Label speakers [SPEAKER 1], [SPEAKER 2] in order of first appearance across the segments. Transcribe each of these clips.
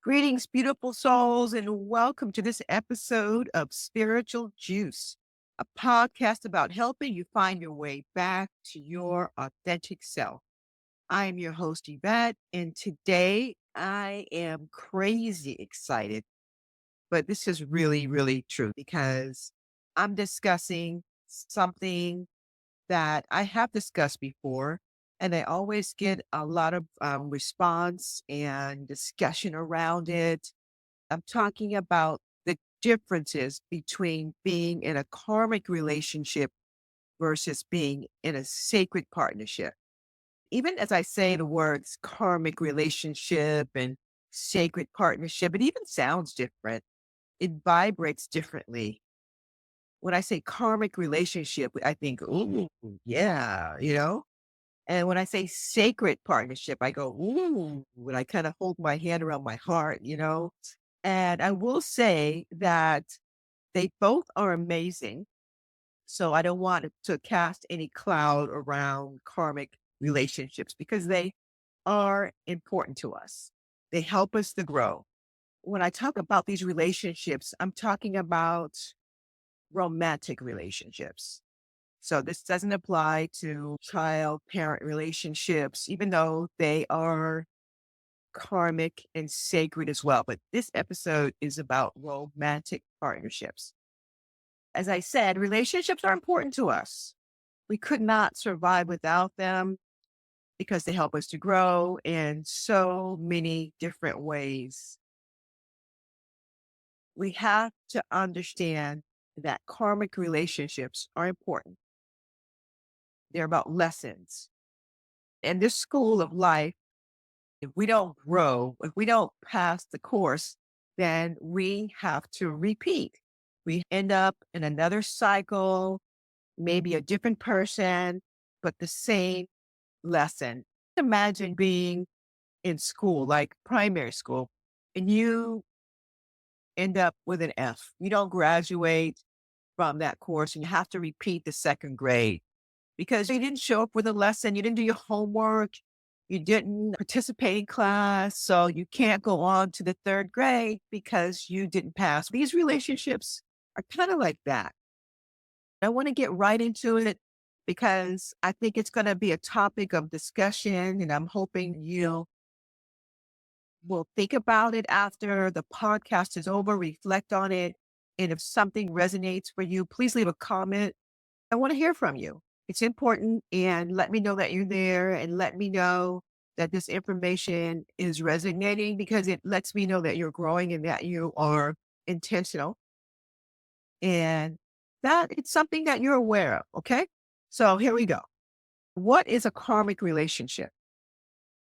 [SPEAKER 1] Greetings, beautiful souls, and welcome to this episode of Spiritual Juice, a podcast about helping you find your way back to your authentic self. I am your host, Yvette, and today I am crazy excited, but this is really, really true because I'm discussing something that I have discussed before, and I always get a lot of response and discussion around it. I'm talking about the differences between being in a karmic relationship versus being in a sacred partnership. Even as I say the words karmic relationship and sacred partnership, it even sounds different. It vibrates differently. When I say karmic relationship, I think, ooh, yeah. And when I say sacred partnership, I go, ooh, when I kind of hold my hand around my heart. And I will say that they both are amazing. So I don't want to cast any cloud around karmic relationships because they are important to us. They help us to grow. When I talk about these relationships, I'm talking about romantic relationships. So this doesn't apply to child parent relationships, even though they are karmic and sacred as well. But this episode is about romantic partnerships. As I said, relationships are important to us. We could not survive without them because they help us to grow in so many different ways. We have to understand that karmic relationships are important. They're about lessons. In this school of life, if we don't grow, if we don't pass the course, then we have to repeat. We end up in another cycle, maybe a different person, but the same lesson. Imagine being in school, like primary school, and you end up with an F. You don't graduate from that course and you have to repeat the second grade because you didn't show up with a lesson, you didn't do your homework, you didn't participate in class, so you can't go on to the third grade because you didn't pass. These relationships are kind of like that. I want to get right into it because I think it's going to be a topic of discussion, and I'm hoping you will think about it after the podcast is over, reflect on it. And if something resonates for you, please leave a comment. I want to hear from you. It's important, and let me know that you're there and let me know that this information is resonating because it lets me know that you're growing and that you are intentional and that it's something that you're aware of. Okay. So here we go. What is a karmic relationship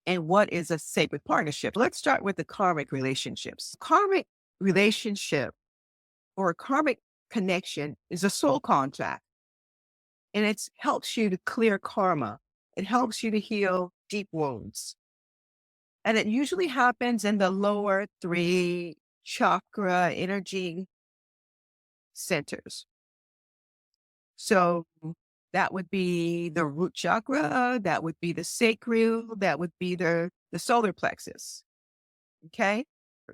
[SPEAKER 1] and what is a sacred partnership? Let's start with the karmic relationships. Karmic relationship or a karmic connection is a soul contract. And it helps you to clear karma. It helps you to heal deep wounds. And it usually happens in the lower three chakra energy centers. So that would be the root chakra, that would be the sacral, that would be the solar plexus. Okay.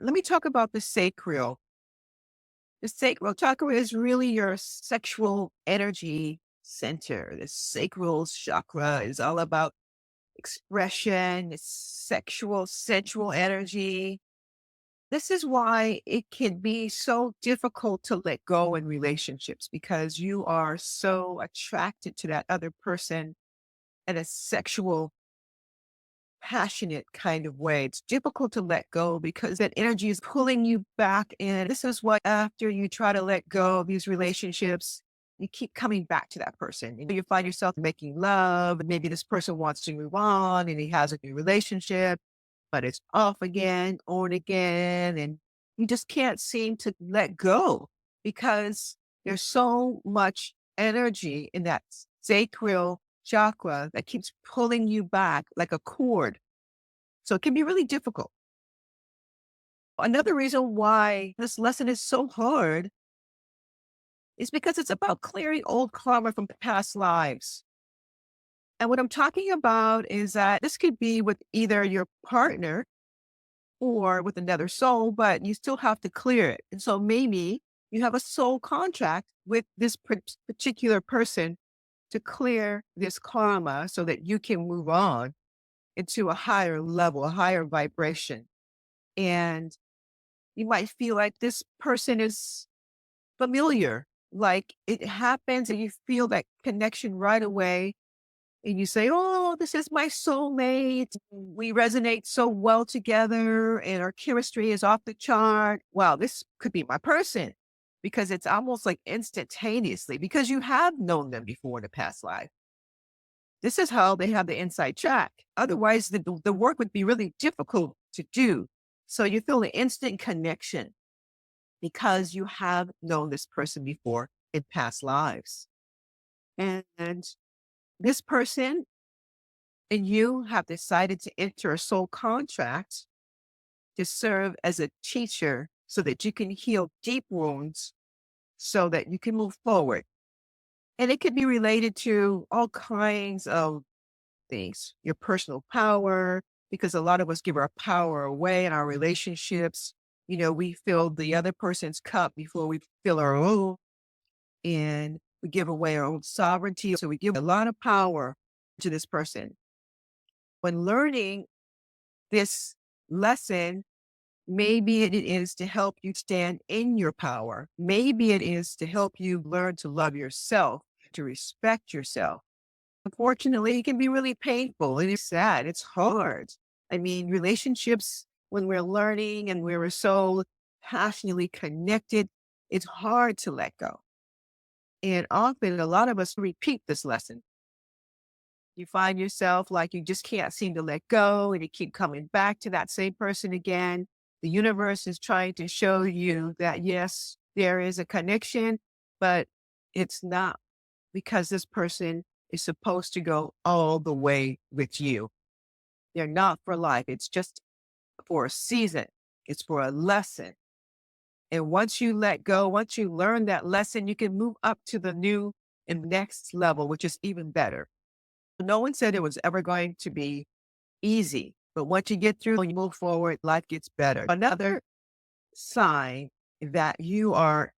[SPEAKER 1] Let me talk about the sacral. The sacral chakra is really your sexual energy center. The sacral chakra is all about expression, it's sexual, sensual energy. This is why it can be so difficult to let go in relationships because you are so attracted to that other person in a sexual, passionate kind of way. It's difficult to let go because that energy is pulling you back in. This is what, after you try to let go of these relationships, you keep coming back to that person. You find yourself making love, and maybe this person wants to move on and he has a new relationship, but it's off again, on again. And you just can't seem to let go because there's so much energy in that sacral chakra that keeps pulling you back like a cord. So it can be really difficult. Another reason why this lesson is so hard is because it's about clearing old karma from past lives. And what I'm talking about is that this could be with either your partner before with another soul, but you still have to clear it. And so maybe you have a soul contract with this particular person to clear this karma so that you can move on into a higher level, a higher vibration. And you might feel like this person is familiar, like it happens and you feel that connection right away. And you say, oh, this is my soulmate. We resonate so well together and our chemistry is off the chart. Wow, this could be my person because it's almost like instantaneously because you have known them before in a past life. This is how they have the inside track. Otherwise, the work would be really difficult to do. So you feel an instant connection because you have known this person before in past lives. And this person and you have decided to enter a soul contract to serve as a teacher so that you can heal deep wounds so that you can move forward. And it could be related to all kinds of things, your personal power, because a lot of us give our power away in our relationships. You know, we fill the other person's cup before we fill our own, and we give away our own sovereignty. So we give a lot of power to this person. When learning this lesson, maybe it is to help you stand in your power. Maybe it is to help you learn to love yourself, to respect yourself. Unfortunately, it can be really painful and it's sad. It's hard. I mean, relationships, when we're learning and we're so passionately connected, it's hard to let go. And often a lot of us repeat this lesson. You find yourself like you just can't seem to let go and you keep coming back to that same person again. The universe is trying to show you that, yes, there is a connection, but it's not because this person is supposed to go all the way with you. They're not for life. It's just for a season. It's for a lesson. And once you let go, once you learn that lesson, you can move up to the new and next level, which is even better. No one said it was ever going to be easy, but once you get through and you move forward, life gets better. Another sign that you are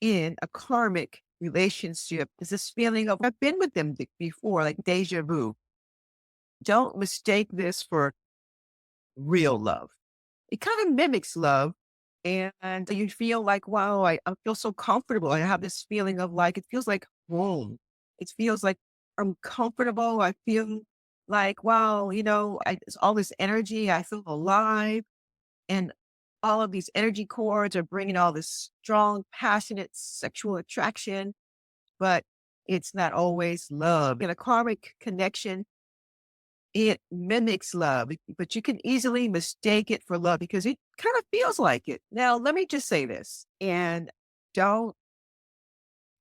[SPEAKER 1] in a karmic relationship is this feeling of, I've been with them before, like deja vu. Don't mistake this for real love. It kind of mimics love. And you feel like, wow, I feel so comfortable. I have this feeling of like, it feels like home. It feels like I'm comfortable. I feel like, wow, it's all this energy. I feel alive. And all of these energy cords are bringing all this strong, passionate sexual attraction, but it's not always love. In a karmic connection, it mimics love, but you can easily mistake it for love because it kind of feels like it. Now, let me just say this, and don't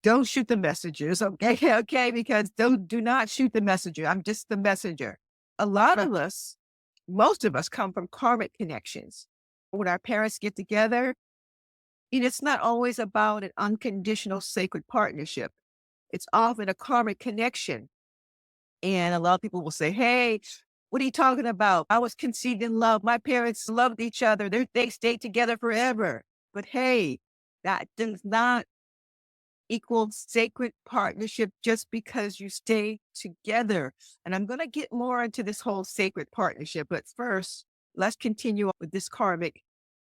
[SPEAKER 1] don't shoot the messages, okay? Okay, because do not shoot the messenger. I'm just the messenger. A lot of us, most of us, come from karmic connections. When our parents get together, and it's not always about an unconditional sacred partnership. It's often a karmic connection. And a lot of people will say, hey, what are you talking about? I was conceived in love. My parents loved each other. They stayed together forever. But hey, that does not equal sacred partnership just because you stay together. And I'm going to get more into this whole sacred partnership. But first, let's continue with this karmic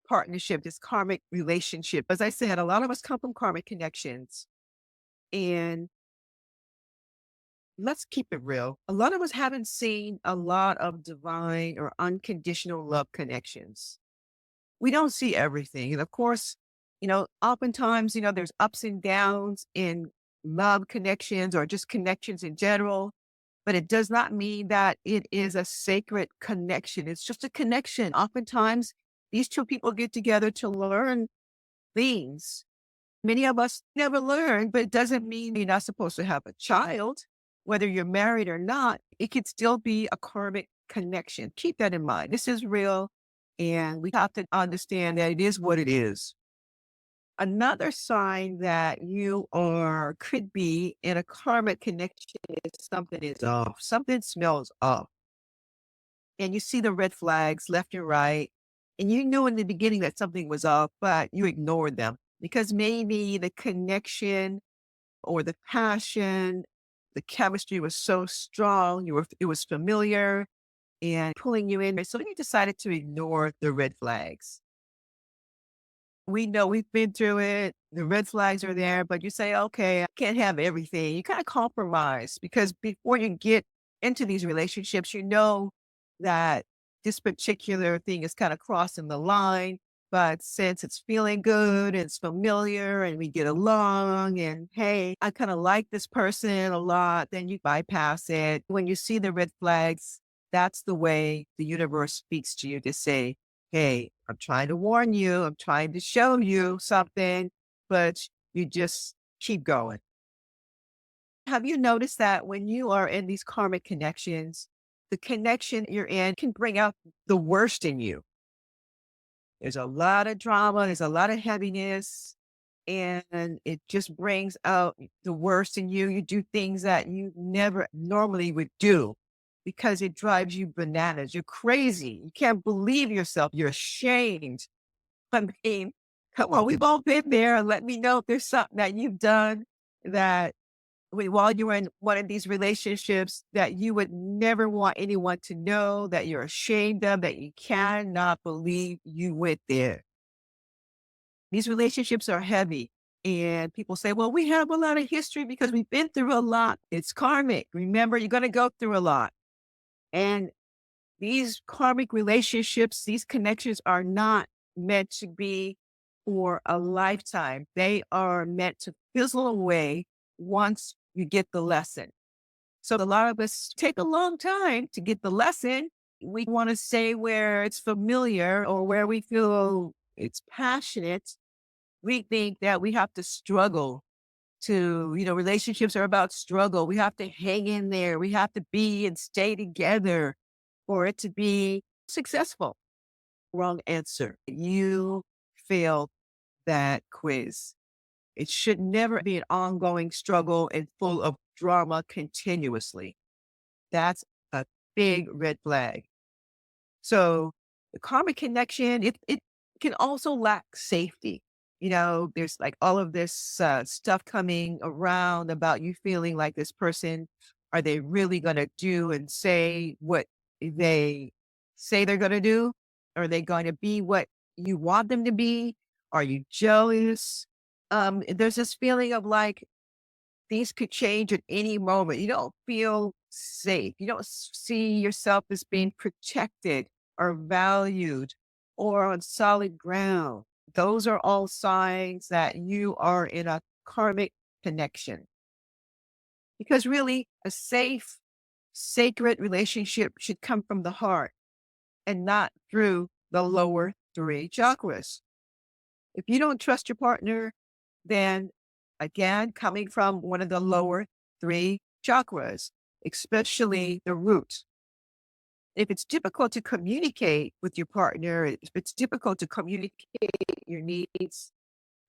[SPEAKER 1] partnership, this karmic relationship. As I said, a lot of us come from karmic connections. And let's keep it real. A lot of us haven't seen a lot of divine or unconditional love connections. We don't see everything. And of course, oftentimes, there's ups and downs in love connections or just connections in general, but it does not mean that it is a sacred connection. It's just a connection. Oftentimes, these two people get together to learn things. Many of us never learn, but it doesn't mean you're not supposed to have a child. Whether you're married or not, it could still be a karmic connection. Keep that in mind. This is real, and we have to understand that it is what it is. Another sign that you could be in a karmic connection is something is off. Something smells off. and you see the red flags left and right. And you knew in the beginning that something was off, but you ignored them because maybe the connection or the passion, the chemistry was so strong, it was familiar and pulling you in. So you decided to ignore the red flags. We know we've been through it. The red flags are there, but you say, okay, I can't have everything. You kind of compromise because before you get into these relationships, you know that this particular thing is kind of crossing the line. But since it's feeling good, it's familiar, and we get along, and hey, I kind of like this person a lot, then you bypass it. When you see the red flags, that's the way the universe speaks to you to say, hey, I'm trying to warn you, I'm trying to show you something, but you just keep going. Have you noticed that when you are in these karmic connections, the connection you're in can bring out the worst in you? There's a lot of drama, there's a lot of heaviness, and it just brings out the worst in you. You do things that you never normally would do because it drives you bananas. You're crazy. You can't believe yourself. You're ashamed. I mean, come on, we've all been there. Let me know if there's something that you've done that while you were in one of these relationships that you would never want anyone to know, that you're ashamed of, that you cannot believe you went there. These relationships are heavy. And people say, well, we have a lot of history because we've been through a lot. It's karmic. Remember, you're going to go through a lot. And these karmic relationships, these connections are not meant to be for a lifetime. They are meant to fizzle away once you get the lesson. So a lot of us take a long time to get the lesson. We want to say where it's familiar or where we feel it's passionate. We think that we have to struggle to, relationships are about struggle. We have to hang in there. We have to be and stay together for it to be successful. Wrong answer. You failed that quiz. It should never be an ongoing struggle and full of drama continuously. That's a big red flag. So the karmic connection, it can also lack safety. There's like all of this stuff coming around about you feeling like this person, are they really going to do and say what they say they're going to do? Are they going to be what you want them to be? Are you jealous? There's this feeling of like, these could change at any moment. You don't feel safe. You don't see yourself as being protected or valued or on solid ground. Those are all signs that you are in a karmic connection. Because really, a safe, sacred relationship should come from the heart and not through the lower three chakras. If you don't trust your partner, then again, coming from one of the lower three chakras, especially the root. If it's difficult to communicate with your partner, if it's difficult to communicate your needs,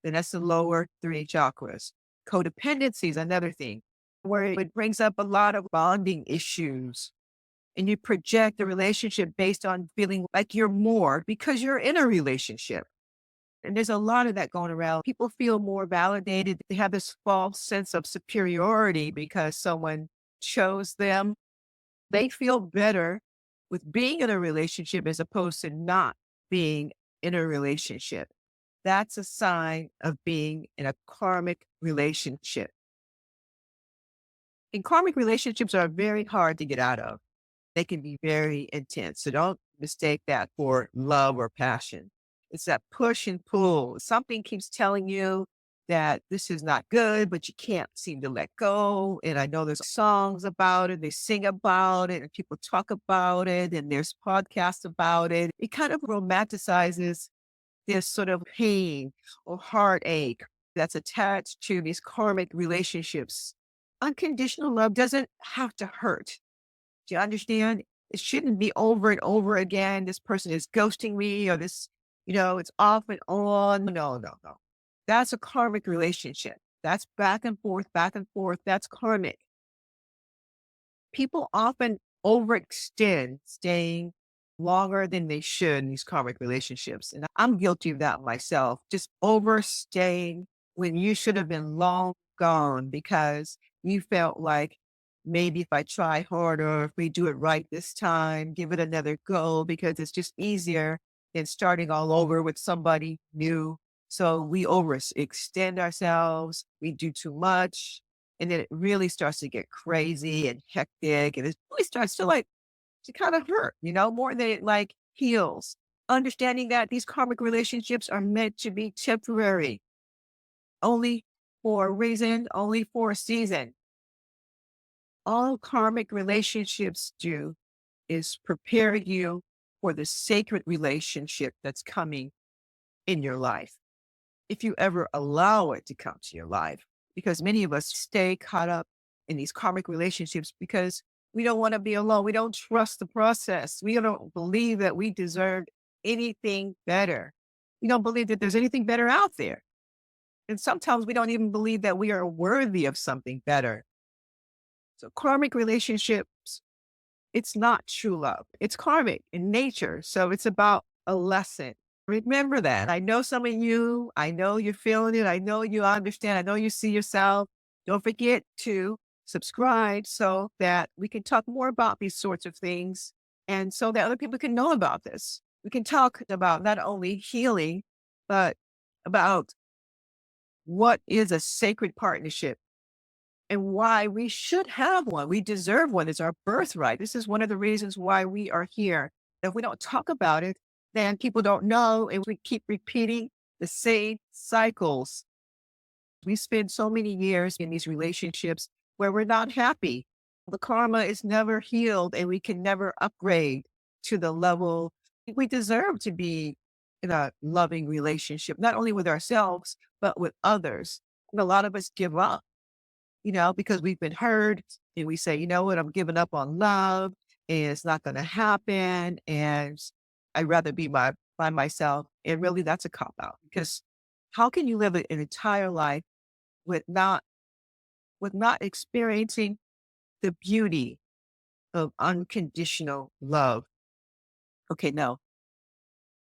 [SPEAKER 1] then that's the lower three chakras. Codependency is another thing where it brings up a lot of bonding issues and you project the relationship based on feeling like you're more because you're in a relationship. And there's a lot of that going around. People feel more validated. They have this false sense of superiority because someone chose them. They feel better with being in a relationship as opposed to not being in a relationship. That's a sign of being in a karmic relationship. And karmic relationships are very hard to get out of. They can be very intense. So don't mistake that for love or passion. It's that push and pull. Something keeps telling you that this is not good, but you can't seem to let go. And I know there's songs about it, they sing about it, and people talk about it, and there's podcasts about it. It kind of romanticizes this sort of pain or heartache that's attached to these karmic relationships. Unconditional love doesn't have to hurt. Do you understand? It shouldn't be over and over again. This person is ghosting me or this, it's off and on. No, no, no. That's a karmic relationship. That's back and forth, back and forth. That's karmic. People often overextend staying longer than they should in these karmic relationships. And I'm guilty of that myself, just overstaying when you should have been long gone because you felt like maybe if I try harder, if we do it right this time, give it another go because it's just easier than starting all over with somebody new. So we overextend ourselves, we do too much, and then it really starts to get crazy and hectic. And it really starts to kind of hurt, more than it like heals. Understanding that these karmic relationships are meant to be temporary, only for a reason, only for a season. All karmic relationships do is prepare you for the sacred relationship that's coming in your life. If you ever allow it to come to your life, because many of us stay caught up in these karmic relationships because we don't want to be alone. We don't trust the process. We don't believe that we deserve anything better. We don't believe that there's anything better out there. And sometimes we don't even believe that we are worthy of something better. So karmic relationships, it's not true love. It's karmic in nature. So it's about a lesson. Remember that. I know some of you, I know you're feeling it. I know you understand. I know you see yourself. Don't forget to subscribe so that we can talk more about these sorts of things and so that other people can know about this. We can talk about not only healing, but about what is a sacred partnership and why we should have one. We deserve one. It's our birthright. This is one of the reasons why we are here. If we don't talk about it, then people don't know, and we keep repeating the same cycles. We spend so many years in these relationships where we're not happy. The karma is never healed, and we can never upgrade to the level we deserve to be in a loving relationship, not only with ourselves, but with others. And a lot of us give up because we've been hurt and we say, you know what, I'm giving up on love and it's not going to happen. And I'd rather be by myself. And really that's a cop out because how can you live an entire life with not experiencing the beauty of unconditional love? Okay, no,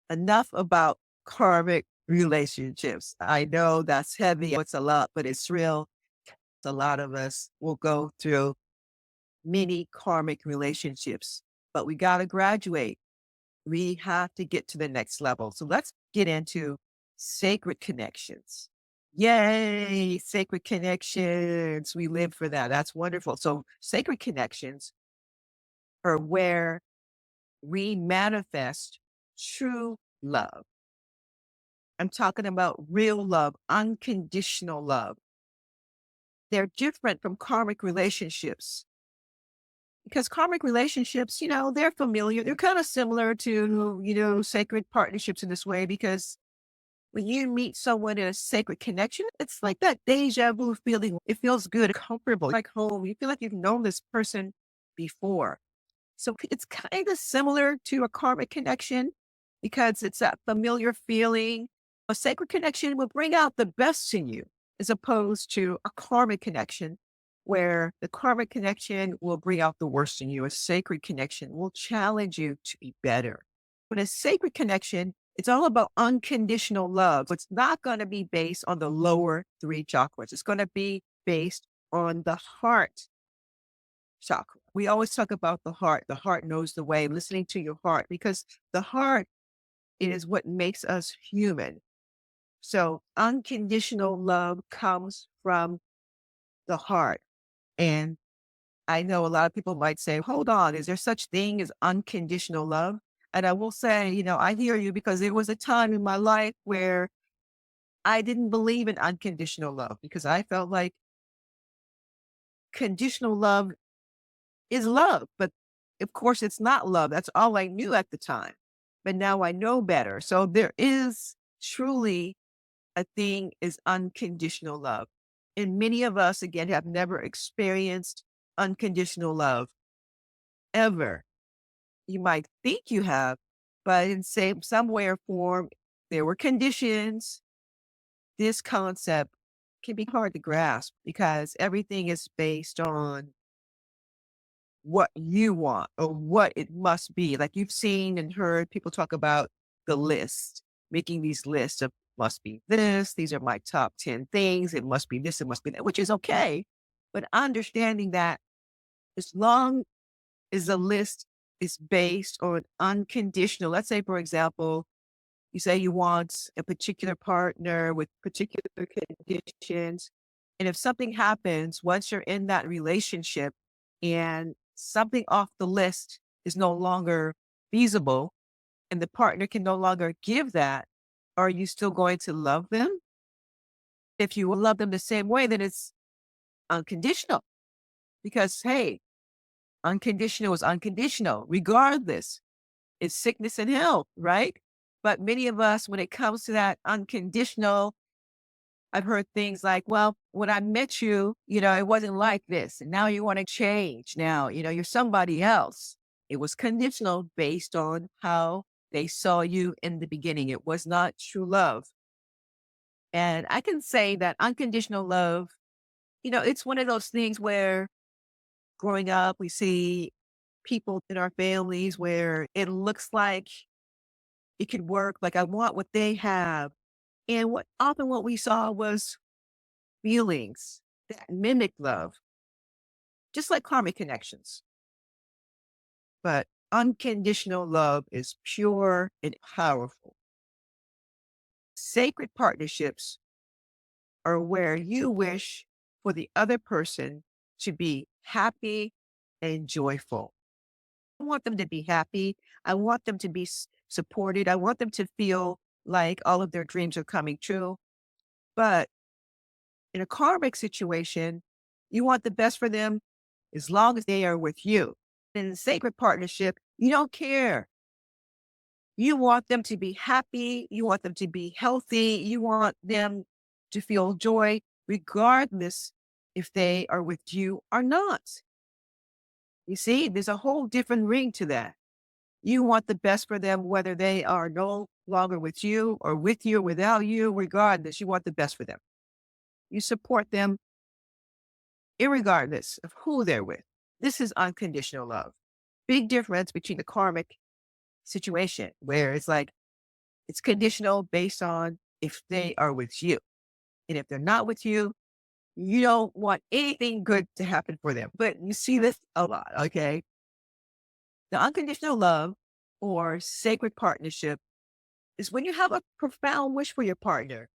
[SPEAKER 1] enough about karmic relationships. I know that's heavy. It's a lot, but it's real. A lot of us will go through many karmic relationships, but we got to graduate. We have to get to the next level. So let's get into sacred connections. Yay, sacred connections. We live for that. That's wonderful. So, sacred connections are where we manifest true love. I'm talking about real love, unconditional love. They're different from karmic relationships because karmic relationships, they're familiar. They're kind of similar to, sacred partnerships in this way because when you meet someone in a sacred connection, it's like that deja vu feeling. It feels good, comfortable, like home. You feel like you've known this person before. So it's kind of similar to a karmic connection because it's that familiar feeling. A sacred connection will bring out the best in you as opposed to a karmic connection where the karmic connection will bring out the worst in you. A sacred connection will challenge you to be better. But a sacred connection, it's all about unconditional love. It's not going to be based on the lower three chakras. It's going to be based on the heart chakra. We always talk about the heart. The heart knows the way, listening to your heart, because the heart is what makes us human. So unconditional love comes from the heart. And I know a lot of people might say, hold on, is there such thing as unconditional love? And I will say, I hear you because there was a time in my life where I didn't believe in unconditional love because I felt like conditional love is love. But of course, it's not love. That's all I knew at the time. But now I know better. So there is truly a thing is unconditional love. And many of us, again, have never experienced unconditional love ever. You might think you have, but in some way or form, there were conditions. This concept can be hard to grasp because everything is based on what you want or what it must be. Like you've seen and heard people talk about the list, making these lists of must be this, these are my top 10 things, it must be this, it must be that, which is okay. But understanding that as long as the list is based on unconditional, let's say, for example, you say you want a particular partner with particular conditions. And if something happens once you're in that relationship and something off the list is no longer feasible and the partner can no longer give that, are you still going to love them? If you love them the same way, then it's unconditional because, hey, unconditional is unconditional, regardless. It's sickness and health, right? But many of us, when it comes to that unconditional, I've heard things like, well, when I met you, it wasn't like this. And now you want to change. Now, you're somebody else. It was conditional based on how they saw you in the beginning. It was not true love. And I can say that unconditional love, it's one of those things where growing up, we see people in our families where it looks like it could work. Like I want what they have. And what we saw was feelings that mimic love, just like karmic connections. But unconditional love is pure and powerful. Sacred partnerships are where you wish for the other person to be happy and joyful. I want them to be happy. I want them to be supported. I want them to feel like all of their dreams are coming true. But in a karmic situation, you want the best for them as long as they are with you. In a sacred partnership, you don't care. You want them to be happy. You want them to be healthy. You want them to feel joy, regardless if they are with you or not. You see, there's a whole different ring to that. You want the best for them, whether they are no longer with you or with you, without you, regardless, you want the best for them. You support them irregardless of who they're with. This is unconditional love. Big difference between the karmic situation where it's like it's conditional based on if they are with you. And if they're not with you, you don't want anything good to happen for them. But you see this a lot, okay? The unconditional love or sacred partnership is when you have a profound wish for your partner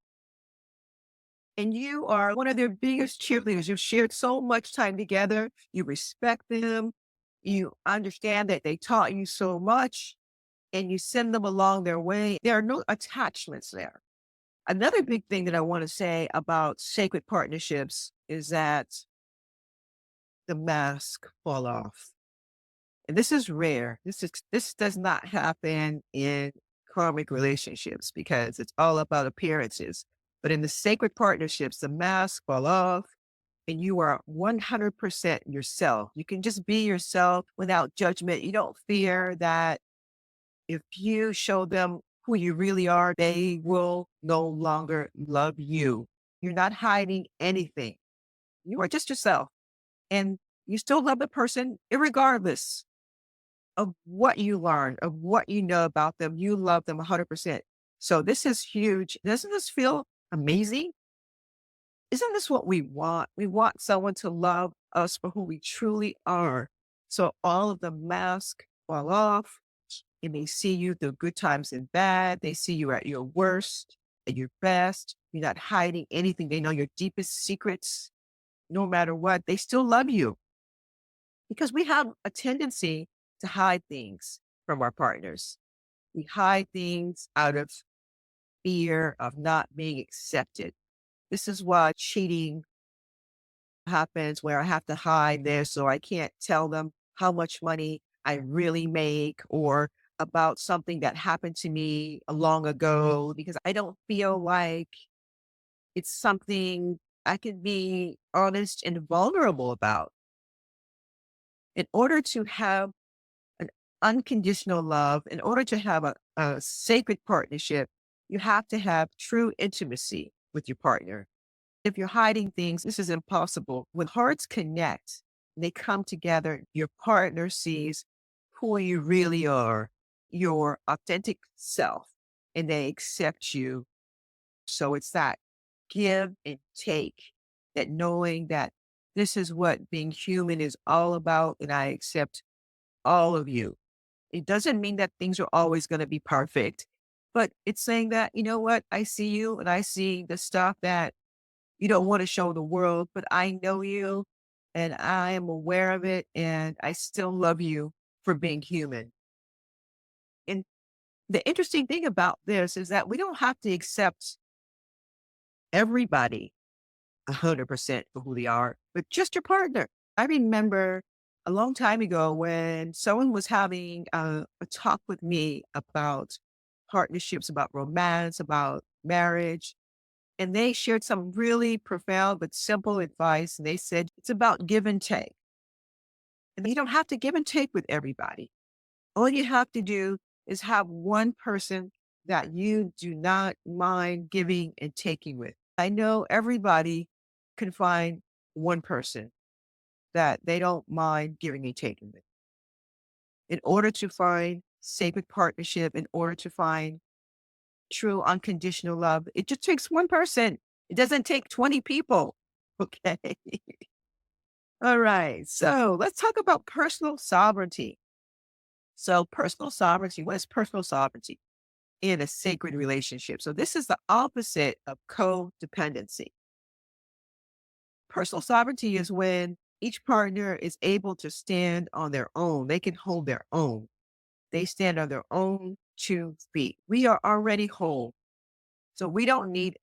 [SPEAKER 1] and you are one of their biggest cheerleaders. You've shared so much time together. You respect them. You understand that they taught you so much and you send them along their way. There are no attachments there. Another big thing that I want to say about sacred partnerships is that the mask fall off. And this is rare. This does not happen in karmic relationships because it's all about appearances. But in the sacred partnerships, the mask fall off and you are 100% yourself. You can just be yourself without judgment. You don't fear that if you show them who you really are, they will no longer love you. You're not hiding anything. You are just yourself and you still love the person irregardless of what you learn, of what you know about them. You love them 100%. So this is huge. Doesn't this feel amazing? Isn't this what we want? We want someone to love us for who we truly are. So all of the masks fall off and they see you through good times and bad. They see you at your worst, at your best. You're not hiding anything. They know your deepest secrets. No matter what, they still love you because we have a tendency to hide things from our partners. We hide things out of fear of not being accepted. This is why cheating happens where I have to hide this so I can't tell them how much money I really make or about something that happened to me long ago because I don't feel like it's something I can be honest and vulnerable about. In order to have an unconditional love, in order to have a sacred partnership, you have to have true intimacy with your partner. If you're hiding things, this is impossible. When hearts connect, They come together. Your partner sees who you really are, your authentic self, and they accept you. So it's that give and take, that knowing that this is what being human is all about, and I accept all of you. It doesn't mean that things are always going to be perfect, but it's saying that, you know what, I see you and I see the stuff that you don't want to show the world, but I know you and I am aware of it and I still love you for being human. And the interesting thing about this is that we don't have to accept everybody 100% for who they are, but just your partner. I remember a long time ago when someone was having a talk with me about partnerships, about romance, about marriage, and they shared some really profound but simple advice. And they said it's about give and take. And you don't have to give and take with everybody. All you have to do is have one person that you do not mind giving and taking with. I know everybody can find one person that they don't mind giving and taking with. In order to find sacred partnership, in order to find true unconditional love, it just takes one person. It doesn't take 20 people. Okay. All right. So let's talk about personal sovereignty. So, personal sovereignty, what is personal sovereignty in a sacred relationship? So, this is the opposite of codependency. Personal sovereignty is when each partner is able to stand on their own. They can hold their own. They stand on their own 2 feet. We are already whole. So we don't need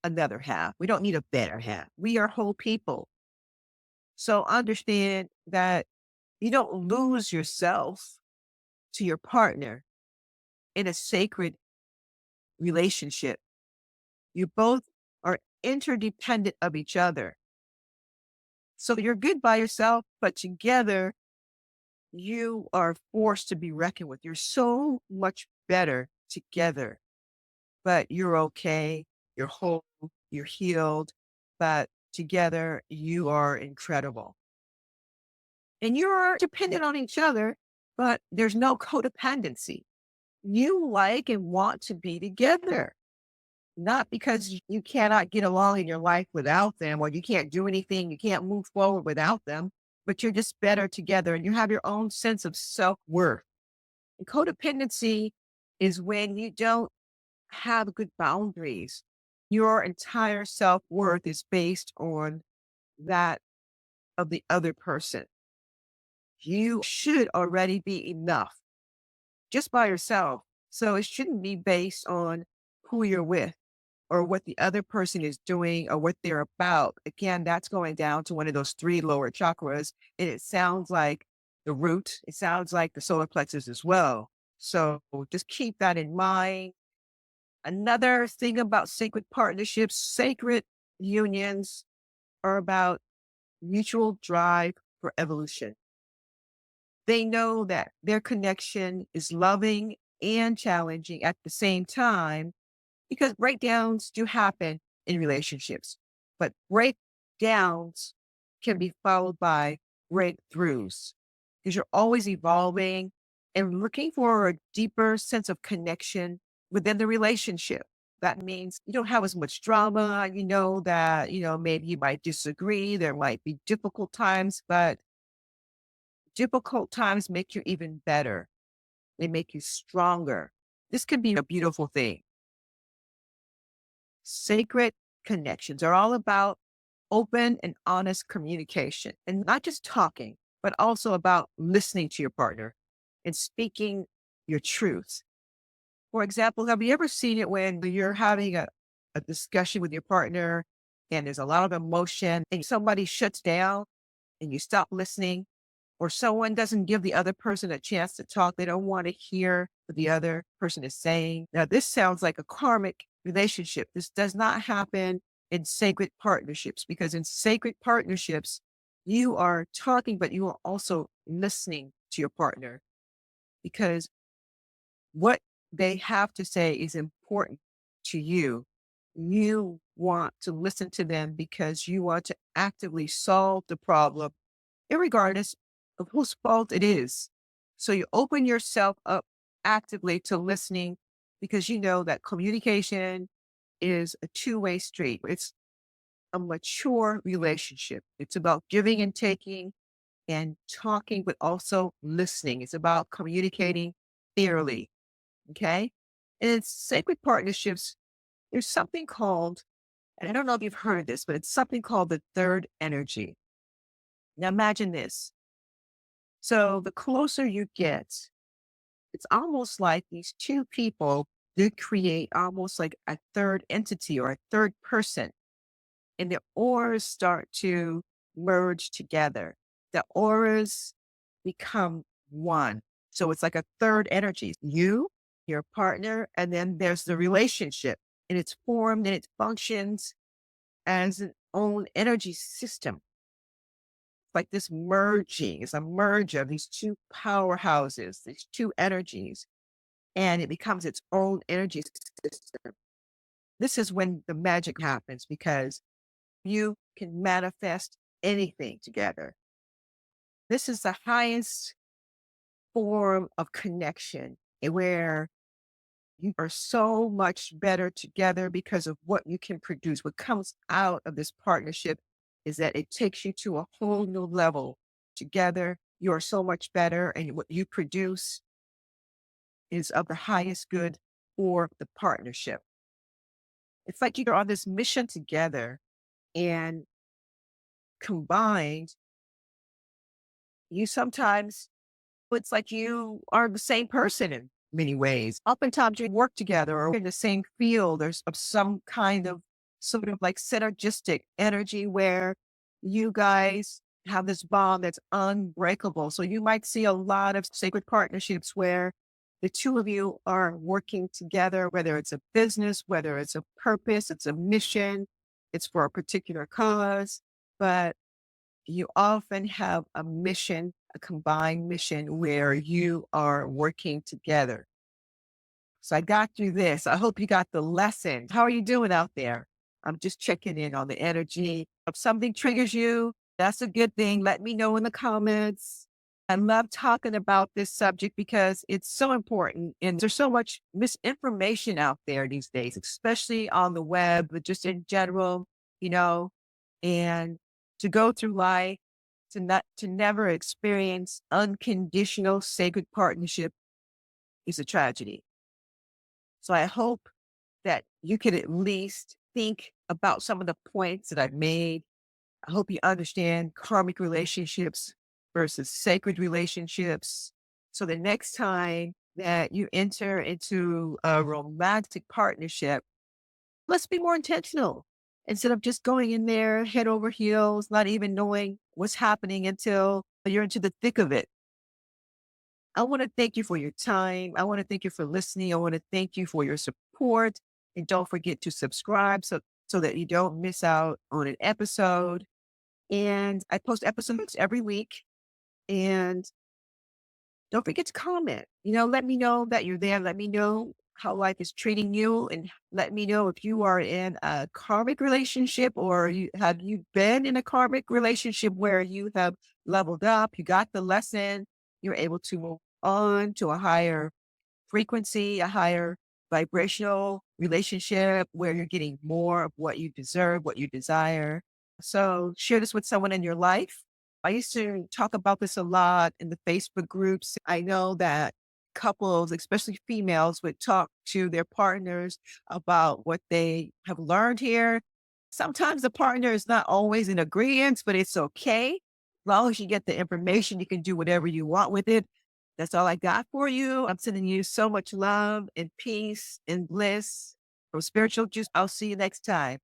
[SPEAKER 1] another half. We don't need a better half. We are whole people. So understand that you don't lose yourself to your partner in a sacred relationship. You both are interdependent of each other. So you're good by yourself, but together you are forced to be reckoned with. You're so much better together, but you're okay. You're whole. You're healed, but together you are incredible. And you're dependent on each other, but there's no codependency. You like and want to be together, not because you cannot get along in your life without them or you can't do anything, you can't move forward without them, but you're just better together and you have your own sense of self worth. And codependency is when you don't have good boundaries. Your entire self worth is based on that of the other person. You should already be enough just by yourself. So it shouldn't be based on who you're with or what the other person is doing or what they're about. Again, that's going down to one of those 3 lower chakras. And it sounds like the root, it sounds like the solar plexus as well. So just keep that in mind. Another thing about sacred partnerships, sacred unions are about mutual drive for evolution. They know that their connection is loving and challenging at the same time because breakdowns do happen in relationships, but breakdowns can be followed by breakthroughs because you're always evolving and looking for a deeper sense of connection within the relationship. That means you don't have as much drama. You know that, maybe you might disagree. There might be difficult times, but difficult times make you even better. They make you stronger. This can be a beautiful thing. Sacred connections are all about open and honest communication and not just talking, but also about listening to your partner and speaking your truth. For example, have you ever seen it when you're having a discussion with your partner and there's a lot of emotion and somebody shuts down and you stop listening, or someone doesn't give the other person a chance to talk? They don't want to hear what the other person is saying. Now, this sounds like a karmic relationship. This does not happen in sacred partnerships because in sacred partnerships, you are talking, but you are also listening to your partner because what they have to say is important to you. You want to listen to them because you want to actively solve the problem irregardless of whose fault it is. So you open yourself up actively to listening because you know that communication is a two-way street. It's a mature relationship. It's about giving and taking and talking, but also listening. It's about communicating fairly. Okay. And in sacred partnerships, there's something called, and I don't know if you've heard this, but it's something called the third energy. Now imagine this. So the closer you get, it's almost like these two people did create almost like a third entity or a third person, and the auras start to merge together. The auras become one. So it's like a third energy. You, your partner, and then there's the relationship, and it's formed and it functions as an own energy system. Like this merging, it's a merge of these two powerhouses, these two energies, and it becomes its own energy system. This is when the magic happens because you can manifest anything together. This is the highest form of connection where you are so much better together because of what you can produce. What comes out of this partnership is that it takes you to a whole new level. Together, you are so much better, and what you produce is of the highest good for the partnership. It's like you're on this mission together, and combined, you sometimes it's like you are the same person in many ways. Oftentimes you work together or in the same field. There's of some kind of sort of like synergistic energy where you guys have this bond that's unbreakable. So you might see a lot of sacred partnerships where the two of you are working together, whether it's a business, whether it's a purpose, it's a mission, it's for a particular cause. But you often have a mission, a combined mission where you are working together. So I got you this. I hope you got the lesson. How are you doing out there? I'm just checking in on the energy. If something triggers you, that's a good thing. Let me know in the comments. I love talking about this subject because it's so important. And there's so much misinformation out there these days, especially on the web, but just in general, you know, and to go through life, to never experience unconditional sacred partnership is a tragedy. So I hope that you can at least think about some of the points that I've made. I hope you understand karmic relationships versus sacred relationships. So the next time that you enter into a romantic partnership, let's be more intentional instead of just going in there head over heels, not even knowing what's happening until you're into the thick of it. I want to thank you for your time. I want to thank you for listening. I want to thank you for your support. And don't forget to subscribe so that you don't miss out on an episode. And I post episodes every week. And don't forget to comment. Let me know that you're there. Let me know how life is treating you, and let me know if you are in a karmic relationship or have you been in a karmic relationship where you have leveled up, you got the lesson, you're able to move on to a higher frequency, a higher vibrational relationship where you're getting more of what you deserve, what you desire. So share this with someone in your life. I used to talk about this a lot in the Facebook groups. I know that couples, especially females, would talk to their partners about what they have learned here. Sometimes the partner is not always in agreement, but it's okay. As long as you get the information, you can do whatever you want with it. That's all I got for you. I'm sending you so much love and peace and bliss from Spiritual Juice. I'll see you next time.